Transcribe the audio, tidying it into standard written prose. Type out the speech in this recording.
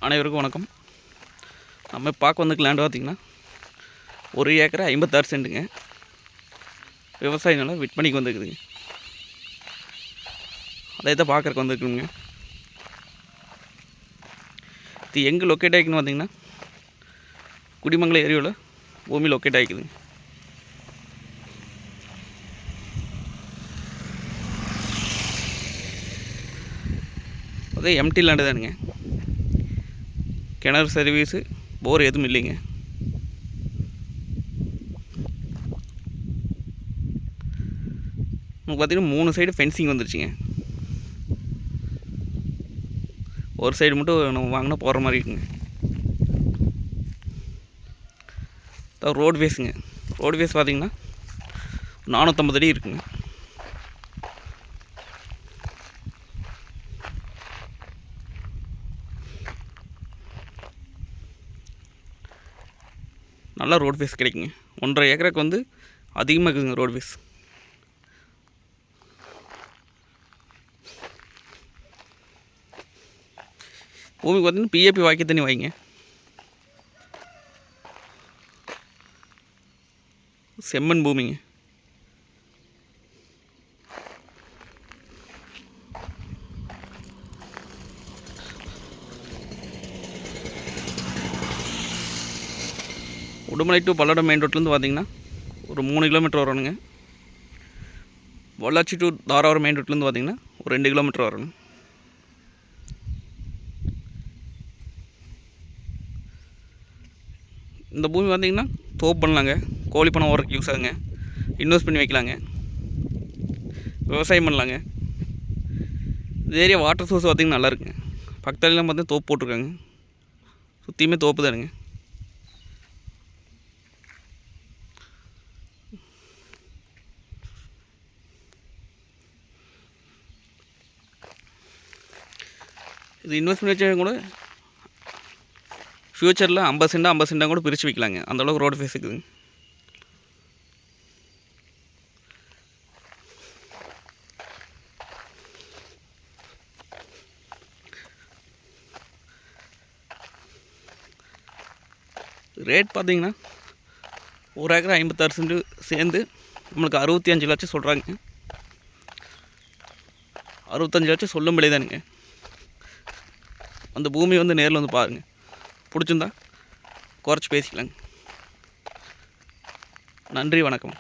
அனைவருக்கும் வணக்கம். நம்ம பார்க்க வந்துக்கு லேண்ட் பார்த்திங்கன்னா 1 ஏக்கர் 56 சென்ட்டுங்க. விவசாய நிலம் விற்பனைக்கு வந்துருக்குதுங்க. அதை தான் பார்க்குறக்கு வந்துருக்குங்க. இது எங்கே லொக்கேட் ஆகிக்குன்னு பார்த்திங்கன்னா குடிமங்கலம் ஏரியாவில் பூமி லொக்கேட் ஆகிக்குதுங்க. அதே எம்டி லேண்டு தானுங்க. கிணறு சர்வீஸு போர் எதுவும் இல்லைங்க. நமக்கு பார்த்திங்கன்னா 3 சைடு ஃபென்சிங் வந்துருச்சுங்க. ஒரு சைடு மட்டும் நம்ம வாங்கினா போகிற மாதிரி இருக்குங்க. ரோடு வேஸுங்க. ரோடு வேஸ் பார்த்திங்கன்னா 450 அடி இருக்குங்க. நல்லா ரோடு ஃபேஸ் கிடைக்குங்க. 1.5 ஏக்கருக்கு வந்து அதிகமாக இருக்குதுங்க ரோடு ஃபேஸ். பூமிக்கு பார்த்தீங்கன்னா பிஏபி வாய்க்க தண்ணி வாங்கிங்க. செம்மண் பூமிங்க. உடுமலை டு பல்லடம் மெயின் ரோட்லேருந்து பார்த்திங்கன்னா ஒரு 3 கிலோமீட்டர் வரணுங்க. பொள்ளாச்சி டு தாராவரம் மெயின் ரோட்லேருந்து பார்த்திங்கன்னா ஒரு 2 கிலோமீட்டர் வரணும். இந்த பூமி பார்த்திங்கன்னா தோப்பு பண்ணலாங்க, கோழி பண்ண ஓரக்கு யூஸ் ஆகுங்க, இன்வெஸ்ட் பண்ணி வைக்கலாங்க, விவசாயம் பண்ணலாங்க. இந்த ஏரியா வாட்டர் சோர்ஸ் பார்த்திங்கன்னா நல்லா இருக்குங்க. பக்கத்துலலாம் பார்த்தீங்கன்னா தோப்பு போட்டிருக்காங்க. சுற்றியுமே தோப்பு தானுங்க. இது இன்வெஸ்ட்மெண்ட் வச்சா கூட ஃப்யூச்சரில் 50 சென்டாக கூட பிரித்து வைக்கலாங்க. அந்தளவுக்கு ரோடு ஃபேஸ் இருக்குதுங்க. ரேட் பார்த்திங்கன்னா 1 ஏக்கர் 56 சென்ட் சேர்ந்து நம்மளுக்கு 65 லட்சம் சொல்கிறாங்க. 65 லட்சம் சொல்லும்படி தானுங்க. அந்த பூமி வந்து நேரில் வந்து பாருங்கள். பிடிச்சிருந்தா குறைச்சி பேசிக்கலாங்க. நன்றி, வணக்கம்.